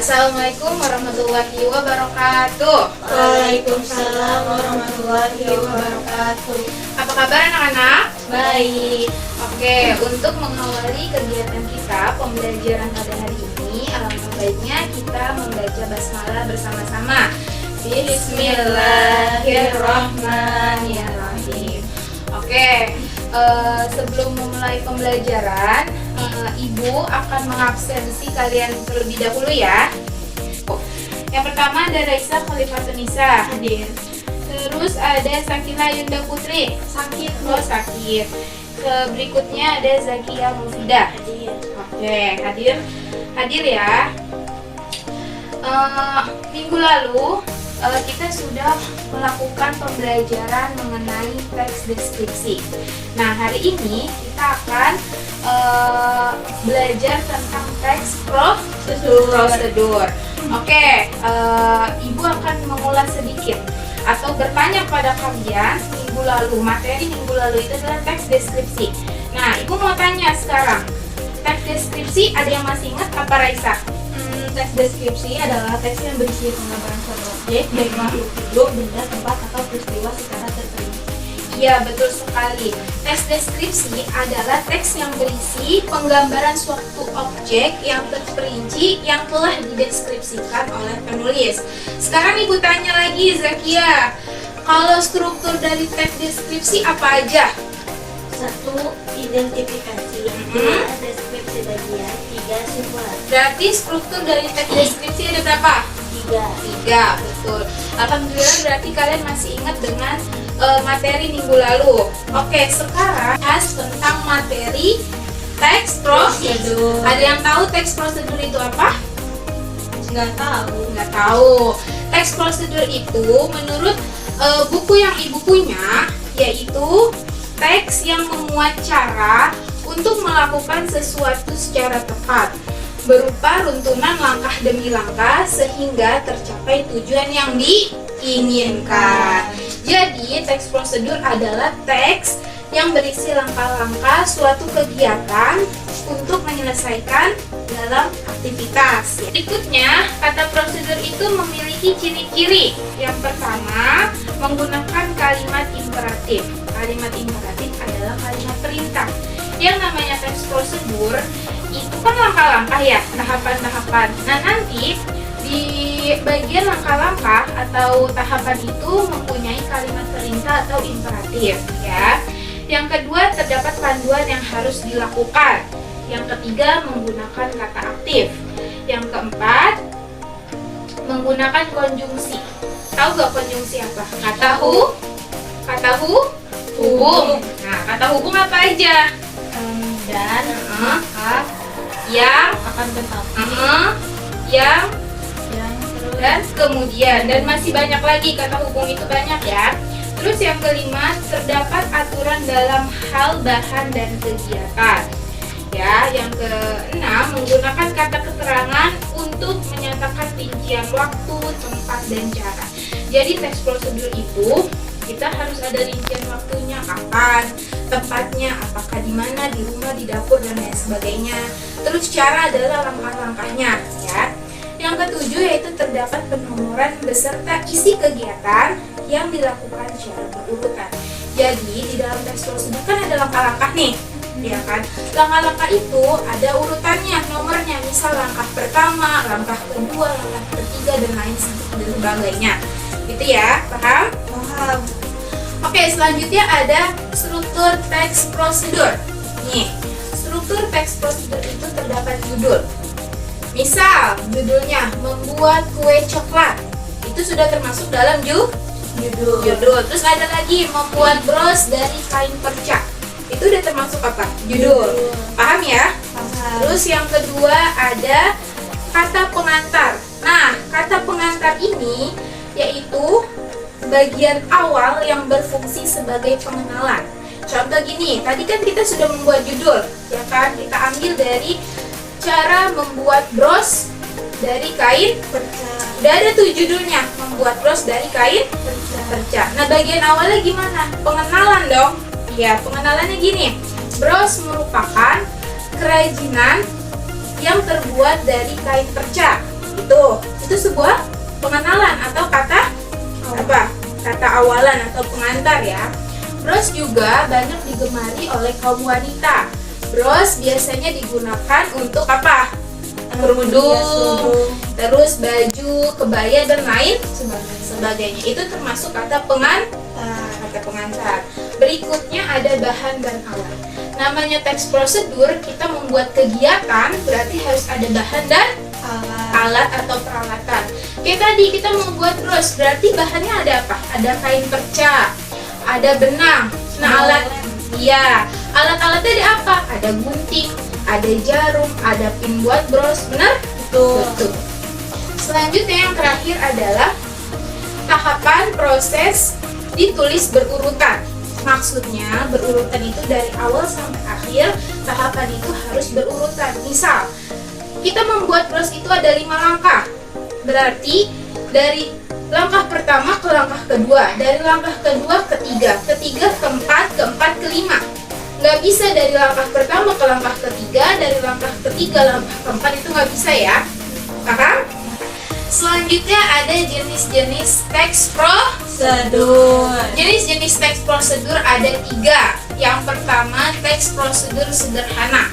Assalamualaikum warahmatullahi wabarakatuh. Waalaikumsalam warahmatullahi wabarakatuh. Apa kabar anak-anak? Baik. Oke, untuk mengawali kegiatan kita pembelajaran pada hari ini, alangkah baiknya kita membaca basmalah bersama-sama. Bismillahirrahmanirrahim. Oke, sebelum memulai pembelajaran, Ibu akan mengabsensi kalian terlebih dahulu ya. Yang pertama ada Raisa Khalifatunisa hadir. Terus ada Sakina Yunda Putri sakit. Berikutnya ada Zakia Mufida hadir. Oke, hadir ya. Minggu lalu kita sudah melakukan pembelajaran mengenai teks deskripsi. Nah, hari ini kita akan belajar tentang teks prosedur. Oke, Ibu akan mengulas sedikit atau bertanya pada kalian materi minggu lalu itu adalah teks deskripsi. Nah, Ibu mau tanya sekarang, teks deskripsi ada yang masih ingat apa Raisa? Teks deskripsi adalah teks yang berisi penggambaran suatu objek, baik makhluk hidup, benda, tempat, atau peristiwa secara terperinci. Iya, betul sekali. Teks deskripsi adalah teks yang berisi penggambaran suatu objek yang terperinci yang telah dideskripsikan oleh penulis. Sekarang Ibu tanya lagi, Zakia, kalau struktur dari teks deskripsi apa aja? 1. Identifikasi. 2. Deskripsi bagian. 3. Simulasi. Berarti struktur dari teks deskripsi ada berapa? 3, betul. Alhamdulillah, berarti kalian masih ingat dengan materi minggu lalu. Oke, sekarang bahas tentang materi teks prosedur. Ada yang tahu teks prosedur itu apa? Nggak tahu. Teks prosedur itu menurut buku yang Ibu punya, yaitu teks yang memuat cara untuk melakukan sesuatu secara tepat, berupa runtunan langkah demi langkah sehingga tercapai tujuan yang diinginkan. Jadi, teks prosedur adalah teks yang berisi langkah-langkah suatu kegiatan untuk menyelesaikan dalam aktivitas. Berikutnya, kata prosedur itu memiliki ciri-ciri. Yang pertama, menggunakan kalimat imperatif. Kalimat imperatif adalah kalimat perintah. Yang namanya teks prosedur itu kan langkah-langkah ya, tahapan-tahapan. Nah, nanti di bagian langkah-langkah atau tahapan itu mempunyai kalimat perintah atau imperatif ya. Yang kedua, terdapat panduan yang harus dilakukan. Yang ketiga, menggunakan kata aktif. Yang keempat, menggunakan konjungsi. Tahu gak konjungsi apa? Kata hubung. Nah, kata hubung apa aja? Dan maka Yang akan tetapi yang terus dan kemudian, dan masih banyak lagi, kata hubung itu banyak ya. Terus yang kelima, terdapat aturan dalam hal bahan dan kegiatan ya. Yang keenam, menggunakan kata keterangan untuk menyatakan rincian waktu, tempat, dan cara. Jadi teks prosedur itu kita harus ada rincian waktunya, kapan, tempatnya, apakah di mana, di rumah, di dapur, dan lain sebagainya. Terus cara adalah langkah-langkahnya ya. Yang ketujuh yaitu terdapat penomoran beserta isi kegiatan yang dilakukan secara berurutan. Jadi di dalam teks prosedur kan ada langkah-langkah nih, ya kan? Langkah-langkah itu ada urutannya, nomornya. Misal langkah pertama, langkah kedua, langkah ketiga, dan lain sebagainya. Gitu ya, paham? paham. Oke, selanjutnya ada struktur teks prosedur. Nih, struktur teks prosedur itu terdapat judul. Misal, judulnya membuat kue coklat. Itu sudah termasuk dalam judul. Terus ada lagi membuat bros dari kain perca. Itu udah termasuk apa? Judul. Paham ya? Paham. Terus yang kedua ada kata pengantar. Nah, kata pengantar ini yaitu bagian awal yang berfungsi sebagai pengenalan. Contoh gini, tadi kan kita sudah membuat judul, ya kan? Kita ambil dari cara membuat bros dari kain perca. Udah ada tuh judulnya, membuat bros dari kain perca. Nah, bagian awalnya gimana? Pengenalan dong. Ya, pengenalannya gini. Bros merupakan kerajinan yang terbuat dari kain perca. Itu sebuah pengenalan atau kata apa? Kata awalan atau pengantar ya. Bros juga banyak digemari oleh kaum wanita. Bros biasanya digunakan untuk apa? Kerudung, terus baju, kebaya dan lain sebagainya. Itu termasuk kata pengantar. Berikutnya ada bahan dan alat. Namanya teks prosedur, kita membuat kegiatan berarti harus ada bahan dan alat atau peralatan. Kayak tadi kita membuat bros, berarti bahannya ada apa? Ada kain perca, ada benang. Nah, alat-alatnya ada apa? Ada gunting, ada jarum, ada pin buat bros. Benar? Betul. Selanjutnya yang terakhir adalah tahapan proses ditulis berurutan. Maksudnya berurutan itu dari awal sampai akhir, tahapan itu harus berurutan. Misal, kita membuat bros itu ada 5 langkah. Berarti dari langkah pertama ke langkah kedua, dari langkah kedua ke ketiga keempat, kelima. Nggak bisa dari langkah pertama ke langkah ketiga, dari langkah ketiga langkah keempat, itu nggak bisa ya. Paham? Selanjutnya ada jenis-jenis teks prosedur. Jenis-jenis teks prosedur ada 3. Yang pertama, teks prosedur sederhana.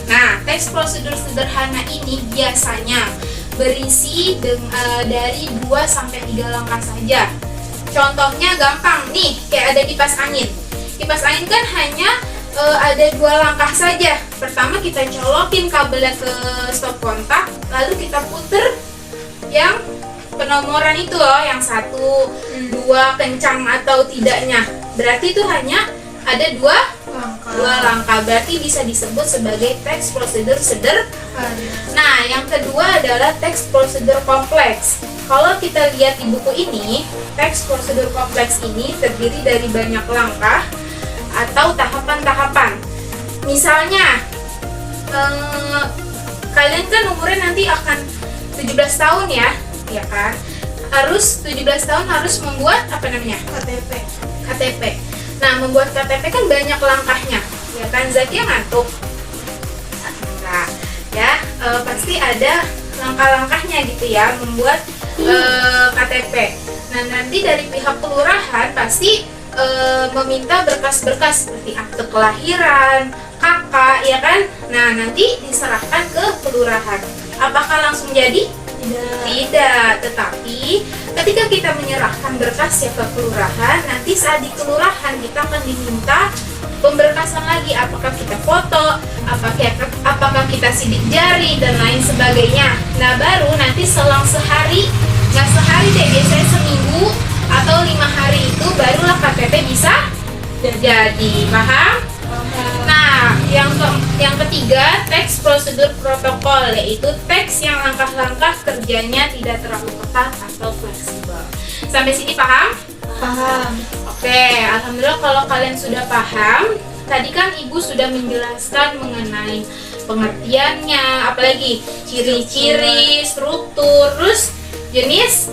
Nah, teks prosedur sederhana ini biasanya berisi dari 2-3 langkah saja. Contohnya gampang nih, kayak ada kipas angin. Kipas angin kan hanya ada 2 langkah saja. Pertama kita colokin kabelnya ke stop kontak, lalu kita puter yang penomoran itu loh, yang 1, 2 kencang atau tidaknya. Berarti itu hanya ada 2 langkah. Berarti bisa disebut sebagai teks prosedur sederhana. Nah, yang kedua adalah teks prosedur kompleks. Kalau kita lihat di buku ini, teks prosedur kompleks ini terdiri dari banyak langkah atau tahapan-tahapan. Misalnya, kalian kan umurnya nanti akan 17 tahun ya kan? Harus 17 tahun harus membuat apa namanya? KTP. Nah, membuat KTP kan banyak langkahnya, ya kan? Zakia ngantuk? Enggak, ya. Pasti ada langkah-langkahnya gitu ya, membuat KTP. Nah, nanti dari pihak kelurahan pasti meminta berkas-berkas seperti akte kelahiran, KK, ya kan? Nah, nanti diserahkan ke kelurahan. Apakah langsung jadi? Tidak, tetapi ketika kita menyerahkan berkas ya ke kelurahan, nanti saat di kelurahan kita akan diminta pemberkasan lagi, apakah kita foto, apakah kita sidik jari dan lain sebagainya. Nah, baru nanti selang sehari, nggak sehari deh, biasanya seminggu atau 5 hari itu barulah KTP bisa jadi. Paham? Nah, yang ketiga, teks prosedur protokol, yaitu teks yang langkah-langkah kerjanya tidak terlalu ketat atau fleksibel. Sampai sini paham? Paham. Oke, alhamdulillah kalau kalian sudah paham. Tadi kan Ibu sudah menjelaskan mengenai pengertiannya, apalagi ciri-ciri, struktur, terus jenis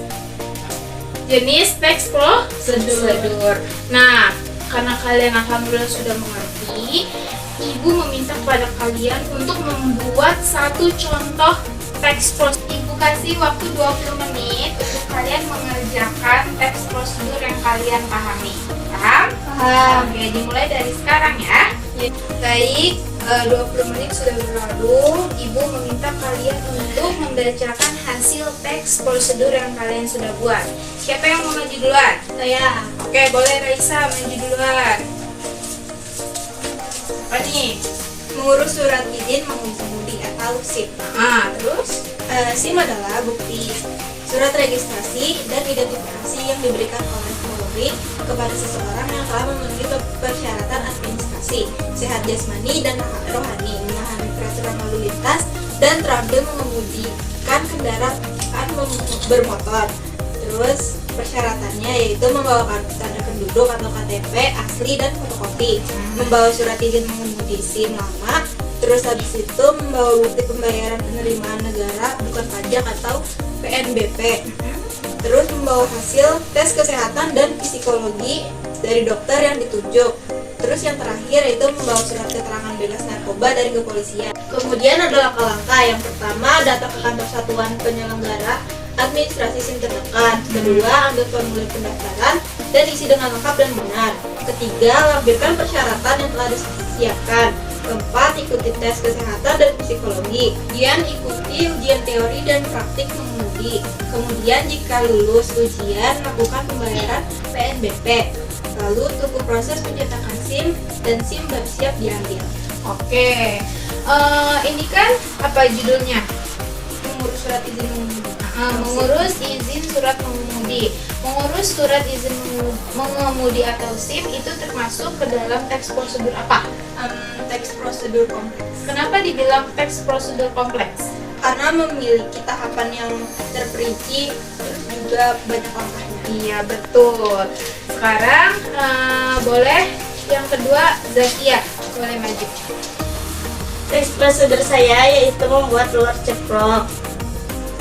teks prosedur. Nah, karena kalian alhamdulillah sudah mengerti, Ibu meminta kepada kalian untuk membuat satu contoh teks prosedur. Ibu kasih waktu 20 menit untuk kalian mengerjakan teks prosedur yang kalian pahami. Paham? Paham. Oke, dimulai dari sekarang ya. Baik, 20 menit sudah berlalu. Ibu meminta kalian untuk membacakan hasil teks prosedur yang kalian sudah buat. Siapa yang mau maju duluan? Saya. Oke, boleh Raisa maju duluan. Apa nih? Mengurus surat izin mengemudi atau SIM. Terus? SIM adalah bukti surat registrasi dan identifikasi yang diberikan oleh Polri kepada seseorang yang telah memenuhi persyaratan administrasi, sehat jasmani dan rohani, memahami peraturan lalu lintas, dan terampil mengemudikan kendaraan bermotor. Terus persyaratannya yaitu membawa kartu tanda penduduk atau KTP asli dan fotokopi, membawa surat izin mengemudi SIM lama, terus habis itu membawa bukti pembayaran penerimaan negara bukan pajak atau PNBP, terus membawa hasil tes kesehatan dan psikologi dari dokter yang ditunjuk, Terus yang terakhir yaitu membawa surat keterangan bebas narkoba dari kepolisian. Kemudian ada langkah-langkah. Yang pertama, datang ke kantor satuan penyelenggara administrasi SIM terdekat. Kedua, ambil formulir pendaftaran dan isi dengan lengkap dan benar. Ketiga, lampirkan persyaratan yang telah disiapkan. Keempat, ikuti tes kesehatan dan psikologi. Kemudian ikuti ujian teori dan praktik mengemudi. Kemudian jika lulus ujian, lakukan pembayaran PNBP. Lalu tunggu proses pencetakan SIM dan SIM bersiap diambil. Oke, ini kan apa judulnya? Mengurus surat izin mengemudi. Mengurus izin surat mengemudi. Mengurus surat izin mengemudi atau SIM itu termasuk ke dalam teks prosedur apa? Teks prosedur kompleks. Kenapa dibilang teks prosedur kompleks? Karena memiliki tahapan yang terperinci, terus juga banyak langkahnya. Iya betul. Sekarang boleh yang kedua Zakia, boleh maju. Teks prosedur saya yaitu membuat telur ceplok.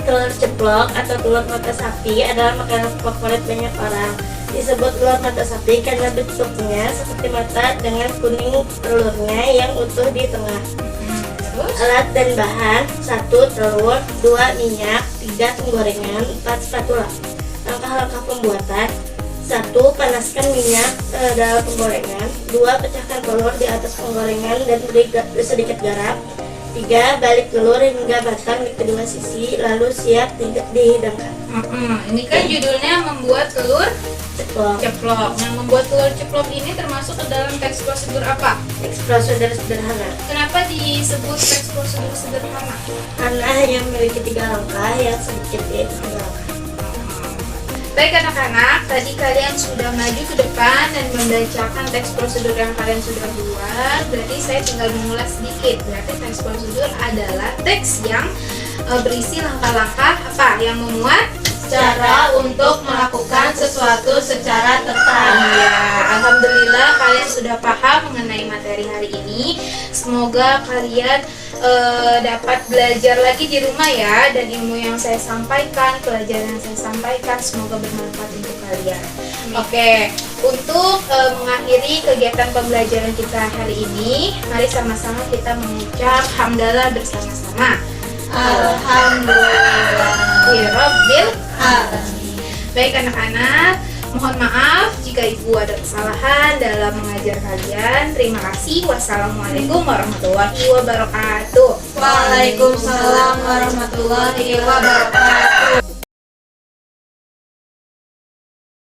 Telur ceplok atau telur mata sapi adalah makanan favorit banyak orang. Disebut telur mata sapi karena bentuknya seperti mata dengan kuning telurnya yang utuh di tengah. Terus? Alat dan bahan: 1 telur, 2 minyak, 3 penggorengan, 4 spatula. Langkah-langkah pembuatan: 1. Panaskan minyak dalam penggorengan. 2. Pecahkan telur di atas penggorengan dan beri sedikit garam. 3. Balik telur hingga batang di kedua sisi, lalu siap dihidangkan. Ini kan judulnya membuat telur Ceplok. ceplok. Nah, membuat telur ceplok ini termasuk ke dalam teks prosedur apa? Teks prosedur sederhana Kenapa disebut teks prosedur sederhana? karena hanya memiliki 3 langkah yang sedikit yaitu 3 langkah. Baik anak-anak, tadi kalian sudah maju ke depan dan membacakan teks prosedur yang kalian sudah buat. Berarti saya tinggal mengulas sedikit. Berarti teks prosedur adalah teks yang berisi langkah-langkah apa? Yang memuat cara untuk melakukan sesuatu secara tepat. Ya, alhamdulillah kalian sudah paham mengenai materi hari ini. Semoga kalian dapat belajar lagi di rumah ya, dan ilmu yang saya sampaikan, pelajaran yang saya sampaikan semoga bermanfaat untuk kalian. Oke, untuk mengakhiri kegiatan pembelajaran kita hari ini, mari sama-sama kita mengucap hamdalah bersama-sama. Alhamdulillahirabbil alamin. Baik anak-anak, mohon maaf jika ibu ada kesalahan dalam mengajar kalian. Terima kasih. Wassalamualaikum warahmatullahi wabarakatuh. Waalaikumsalam warahmatullahi wabarakatuh.